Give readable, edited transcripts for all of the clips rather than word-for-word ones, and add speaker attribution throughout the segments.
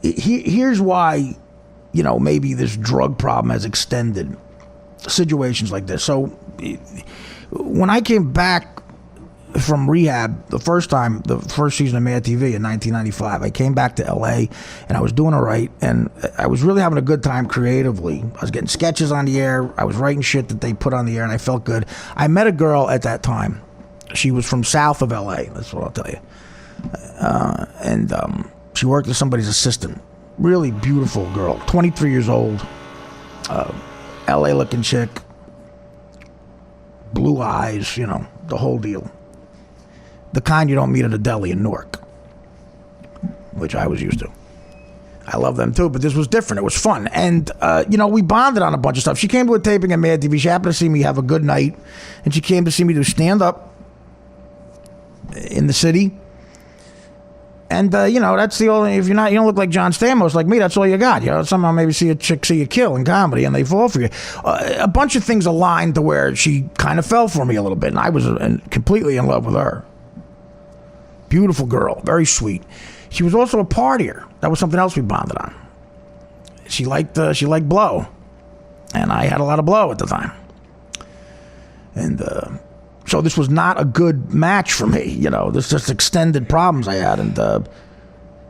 Speaker 1: here's why, maybe this drug problem has extended situations like this. So when I came back from rehab the first season of Mad TV in 1995, I came back to LA and I was doing all right, and I was really having a good time creatively. I was getting sketches on the air, I was writing shit that they put on the air, and I felt good. I met a girl at that time. She was from south of LA, that's what I'll tell you. And she worked as somebody's assistant. Really beautiful girl, 23 years old, LA looking chick, blue eyes, the whole deal. The kind you don't meet at a deli in Newark, which I was used to. I love them too, but this was different. It was fun. And, we bonded on a bunch of stuff. She came to a taping at Mad TV. She happened to see me have a good night, and she came to see me do stand-up in the city. And, that's the only, if you don't look like John Stamos like me, that's all you got. Somehow maybe see a chick see you kill in comedy and they fall for you. A bunch of things aligned to where she kind of fell for me a little bit, and I was completely in love with her. Beautiful girl, very sweet. She was also a partier. That was something else we bonded on. She liked blow, and I had a lot of blow at the time. And so this was not a good match for me. This just extended problems I had, and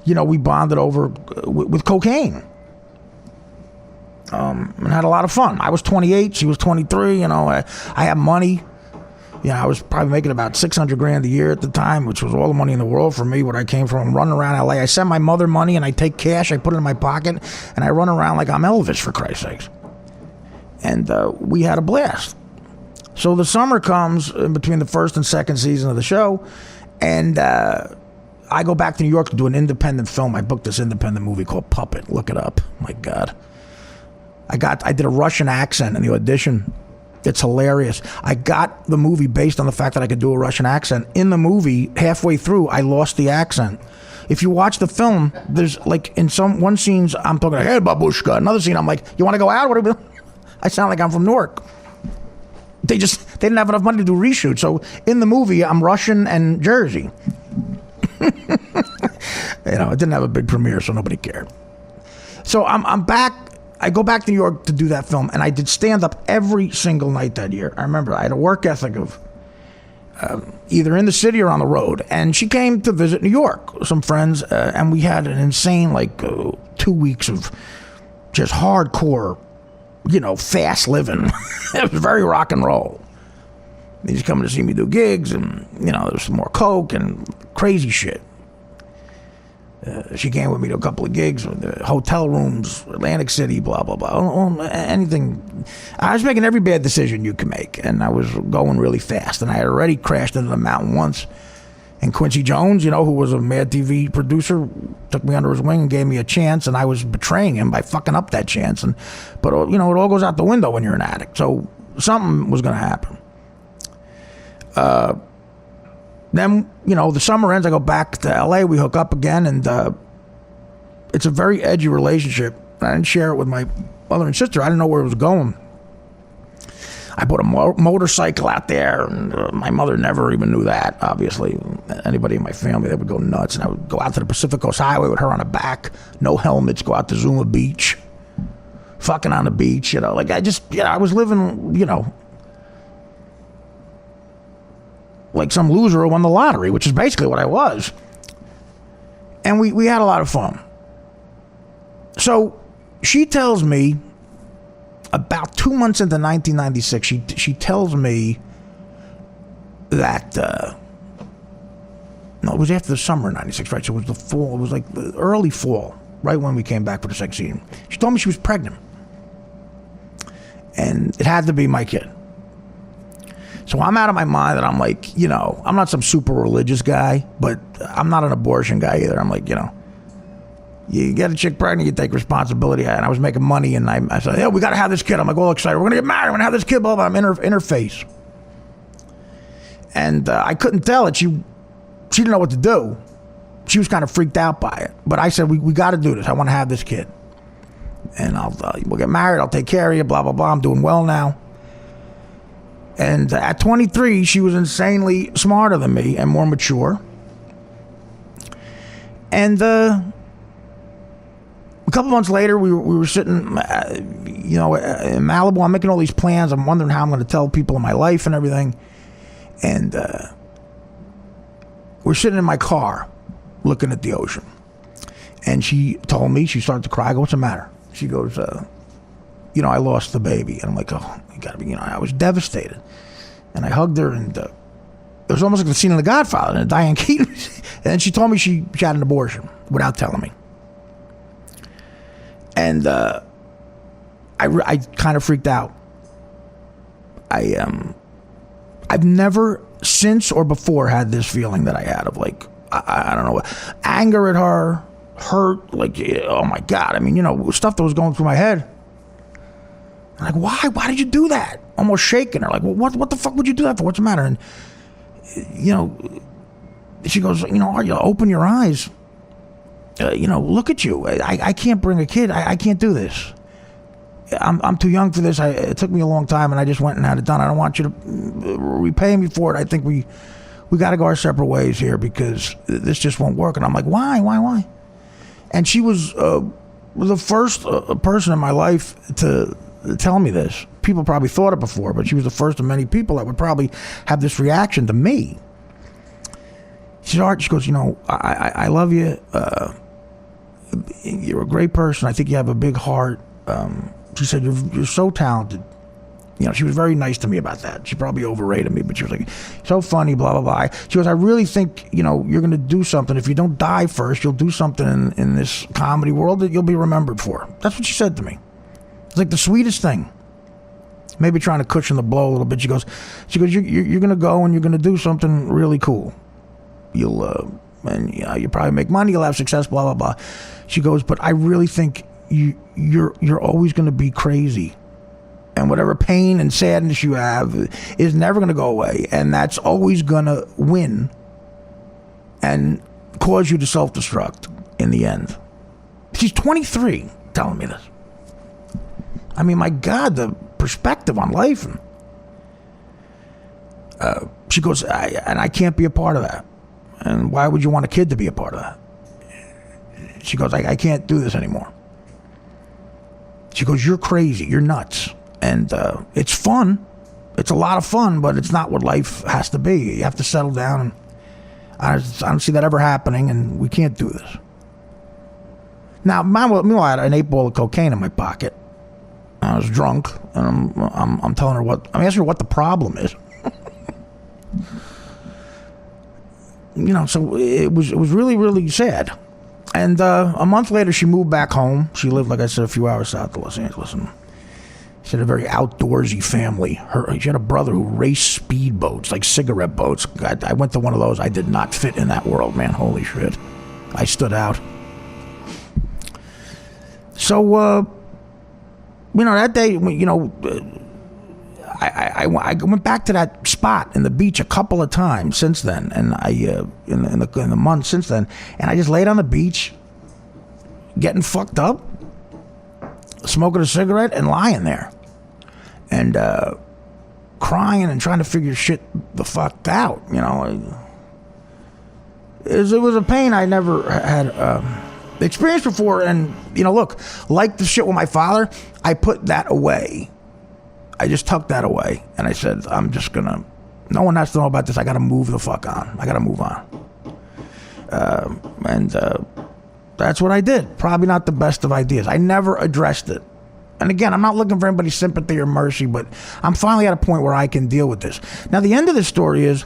Speaker 1: we bonded over with cocaine. And had a lot of fun. I was 28, she was 23. I had money. I was probably making about $600,000 a year at the time, which was all the money in the world for me. Where I came from, running around LA. I send my mother money, and I take cash, I put it in my pocket, and I run around like I'm Elvis, for Christ's sakes. And we had a blast. So the summer comes in between the first and second season of the show, and I go back to New York to do an independent film. I booked this independent movie called Puppet. Look it up. My God. I did a Russian accent in the audition. It's hilarious. I got the movie based on the fact that I could do a Russian accent. In the movie, halfway through, I lost the accent. If you watch the film, there's like in one scenes, I'm talking like, hey, babushka. Another scene, I'm like, you want to go out? What are we doing? I sound like I'm from Newark. They didn't have enough money to do reshoots. So in the movie, I'm Russian and Jersey. It didn't have a big premiere, so nobody cared. So I'm back. I go back to New York to do that film, and I did stand-up every single night that year. I remember I had a work ethic of either in the city or on the road. And she came to visit New York, some friends, and we had an insane, 2 weeks of just hardcore, fast living. It was very rock and roll. He's coming to see me do gigs, and, there's some more coke and crazy shit. She came with me to a couple of gigs, hotel rooms, Atlantic City, blah, blah, blah. Anything. I was making every bad decision you can make, and I was going really fast. And I had already crashed into the mountain once. And Quincy Jones, who was a Mad TV producer, took me under his wing and gave me a chance, and I was betraying him by fucking up that chance. But it all goes out the window when you're an addict. So something was going to happen. Then, the summer ends, I go back to LA, we hook up again, and it's a very edgy relationship. I didn't share it with my mother and sister. I didn't know where it was going. I put a motorcycle out there, and my mother never even knew that, obviously. Anybody in my family, they would go nuts, and I would go out to the Pacific Coast Highway with her on the back, no helmets, go out to Zuma Beach, fucking on the beach, I was living, like some loser who won the lottery, which is basically what I was. And we had a lot of fun. So she tells me about 2 months into 1996, she tells me that, no, it was after the summer of 96, right? So it was the fall, it was like the early fall, right when we came back for the second season. She told me she was pregnant. And it had to be my kid. So I'm out of my mind, and I'm like, I'm not some super religious guy, but I'm not an abortion guy either. I'm like, you get a chick pregnant, you take responsibility. And I was making money, and I said, yeah, we got to have this kid. I'm like, all excited. We're going to get married. We're going to have this kid. Blah, blah. I'm in her face. And I couldn't tell it. She didn't know what to do. She was kind of freaked out by it. But I said, we got to do this. I want to have this kid. And we'll get married. I'll take care of you, blah, blah, blah. I'm doing well now. And at 23, she was insanely smarter than me and more mature. And A couple months later, we were sitting, in Malibu. I'm making all these plans. I'm wondering how I'm going to tell people in my life and everything. And we're sitting in my car looking at the ocean. And she told me, she started to cry. I go, what's the matter? She goes, I lost the baby. And I'm like, oh, you got to be, I was devastated. And I hugged her, and it was almost like the scene in The Godfather, and Diane Keaton. And then she told me she had an abortion without telling me. And I kind of freaked out. I've never since or before had this feeling that I had of like, I don't know, anger at her, hurt, like, oh my God. I mean, stuff that was going through my head. I'm like, why did you do that? Almost shaking her, like, well, what the fuck would you do that for? What's the matter? And, she goes, Artie, open your eyes. Look at you. I can't bring a kid. I can't do this. I'm too young for this. It took me a long time, and I just went and had it done. I don't want you to repay me for it. I think we got to go our separate ways here because this just won't work. And I'm like, why? And she was the first person in my life to tell me this. People probably thought it before, but she was the first of many people that would probably have this reaction to me. She said, Art, she goes, I love you. You're a great person. I think you have a big heart. She said, you're so talented. She was very nice to me about that. She probably overrated me, but she was like, so funny, blah, blah, blah. She goes, I really think, you're going to do something. If you don't die first, you'll do something in this comedy world that you'll be remembered for. That's what she said to me. It's like the sweetest thing. Maybe trying to cushion the blow a little bit. She goes, you're going to go and you're going to do something really cool. You'll probably make money. You'll have success. Blah blah blah. She goes, but I really think you're always going to be crazy, and whatever pain and sadness you have is never going to go away, and that's always going to win and cause you to self-destruct in the end. She's 23, telling me this. I mean, my God, the perspective on life. And she goes, I can't be a part of that. And why would you want a kid to be a part of that? She goes, I can't do this anymore. She goes, you're crazy. You're nuts. And it's fun. It's a lot of fun, but it's not what life has to be. You have to settle down. And I don't see that ever happening, and we can't do this. Now, meanwhile, I had an 8 ball of cocaine in my pocket. I was drunk, and I'm telling her I'm asking her what the problem is. So it was really, really sad. And a month later, she moved back home. She lived, like I said, a few hours south of Los Angeles. And she had a very outdoorsy family. She had a brother who raced speedboats, like cigarette boats. I went to one of those. I did not fit in that world, man. Holy shit. I stood out. So, that day, I went back to that spot in the beach a couple of times since then, and in the months since then, and I just laid on the beach, getting fucked up, smoking a cigarette, and lying there, and crying and trying to figure shit the fuck out. It was a pain I never had experienced before, and look, like the shit with my father, I put that away. I just tucked that away, and I said, no one has to know about this. I gotta move the fuck on. I gotta move on. And that's what I did. Probably not the best of ideas. I never addressed it. And again, I'm not looking for anybody's sympathy or mercy, but I'm finally at a point where I can deal with this. Now, the end of the story is,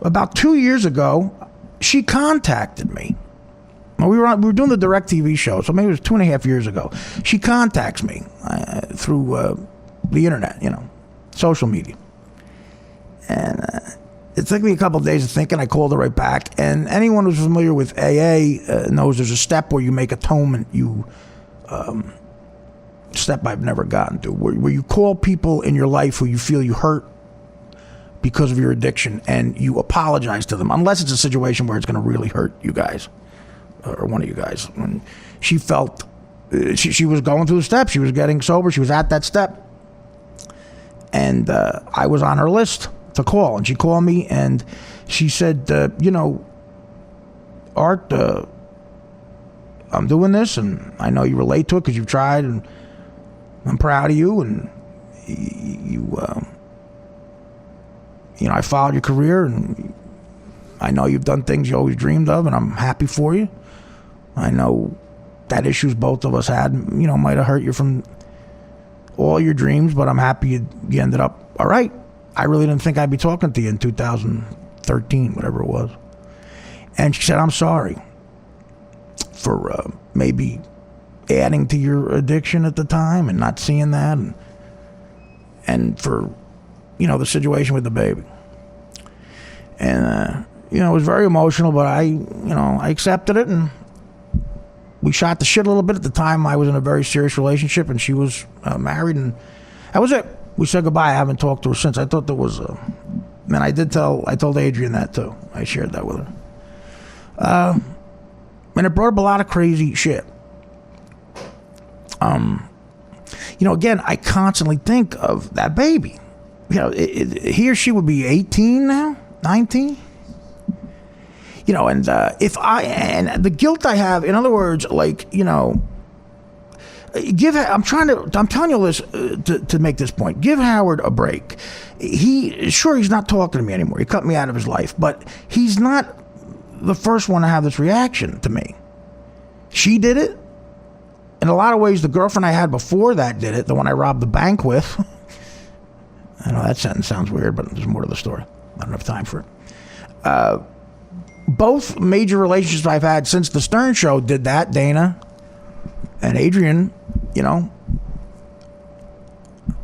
Speaker 1: about 2 years ago, she contacted me. We were doing the DirecTV show, so maybe it was 2.5 years ago. She contacts me through the internet, social media. And it took me a couple of days of thinking. I called her right back. And anyone who's familiar with AA knows there's a step where you make atonement. Step I've never gotten to, where you call people in your life who you feel you hurt because of your addiction, and you apologize to them, unless it's a situation where it's going to really hurt you guys, or one of you guys. And she felt she was going through the steps. She was getting sober. She was at that step. And I was on her list to call. And she called me, and she said, Art, I'm doing this, and I know you relate to it because you've tried, and I'm proud of you, and I followed your career, and I know you've done things you always dreamed of, and I'm happy for you. I know that issues both of us had, might have hurt you from all your dreams, but I'm happy you ended up all right. I really didn't think I'd be talking to you in 2013, whatever it was. And she said, I'm sorry for maybe adding to your addiction at the time and not seeing that, and for, the situation with the baby. And, it was very emotional, but I accepted it, and we shot the shit a little bit. At the time, I was in a very serious relationship, and she was married, and that was it. We said goodbye. I haven't talked to her since. I thought there was and I told Adrian that too. I shared that with her. And it brought up a lot of crazy shit. Again, I constantly think of that baby. He or she would be 18 now, 19. And and the guilt I have, in other words, I'm telling you this to make this point. Give Howard a break. He's not talking to me anymore. He cut me out of his life, but he's not the first one to have this reaction to me. She did it. In a lot of ways, the girlfriend I had before that did it, the one I robbed the bank with. I know that sentence sounds weird, but there's more to the story. I don't have time for it. Both major relationships I've had since the Stern Show did that. Dana and Adrian,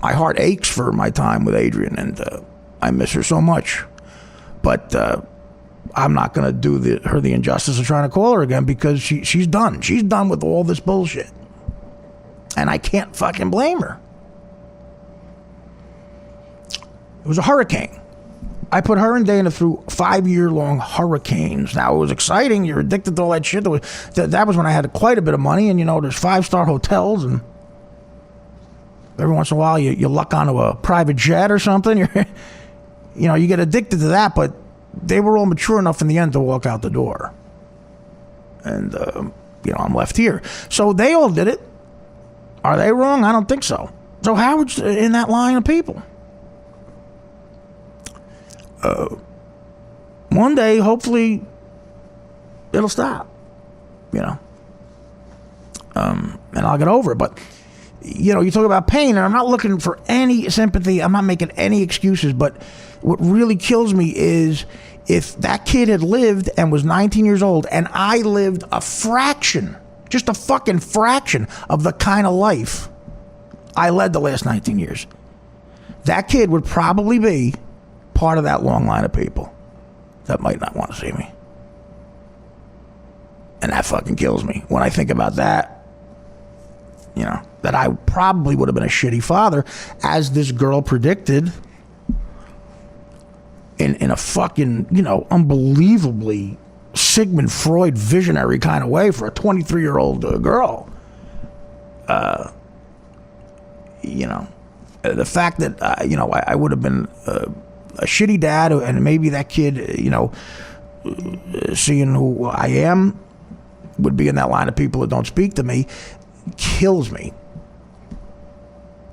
Speaker 1: my heart aches for my time with Adrian, and I miss her so much. But I'm not going to do her the injustice of trying to call her again, because she's done. She's done with all this bullshit. And I can't fucking blame her. It was a hurricane. I put her and Dana through 5-year-long hurricanes. Now, it was exciting. You're addicted to all that shit. That was when I had quite a bit of money, and, there's 5-star hotels, and every once in a while you luck onto a private jet or something. You get addicted to that, but they were all mature enough in the end to walk out the door. And, I'm left here. So they all did it. Are they wrong? I don't think so. So Howard's in that line of people. One day, hopefully, it'll stop, and I'll get over it. But, you talk about pain, and I'm not looking for any sympathy. I'm not making any excuses. But what really kills me is if that kid had lived and was 19 years old, and I lived a fraction, just a fucking fraction of the kind of life I led the last 19 years, that kid would probably be part of that long line of people that might not want to see me. And that fucking kills me when I think about that. That I probably would have been a shitty father, as this girl predicted, in a fucking, unbelievably Sigmund Freud visionary kind of way for a 23-year-old girl. The fact that, I would have been a shitty dad, and maybe that kid, seeing who I am, would be in that line of people that don't speak to me, kills me.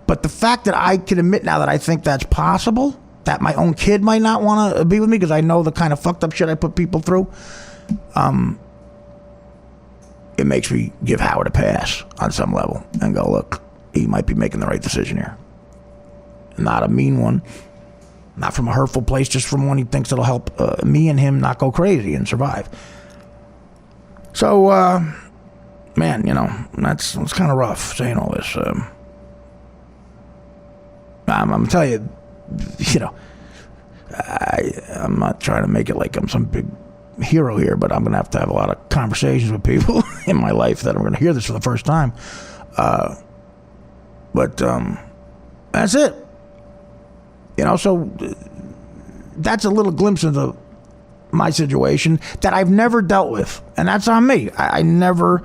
Speaker 1: But the fact that I can admit now that I think that's possible, that my own kid might not want to be with me because I know the kind of fucked up shit I put people through, it makes me give Howard a pass on some level and go, look, he might be making the right decision here. Not a mean one. Not from a hurtful place, just from one he thinks it'll help me and him not go crazy and survive. So, man, it's kind of rough saying all this. I'm telling you, I'm not trying to make it like I'm some big hero here, but I'm going to have a lot of conversations with people in my life that are going to hear this for the first time. But that's it. So that's a little glimpse into my situation that I've never dealt with. And that's on me. I never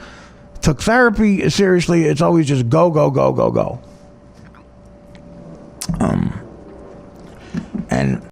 Speaker 1: took therapy seriously. It's always just go, go, go, go, go. And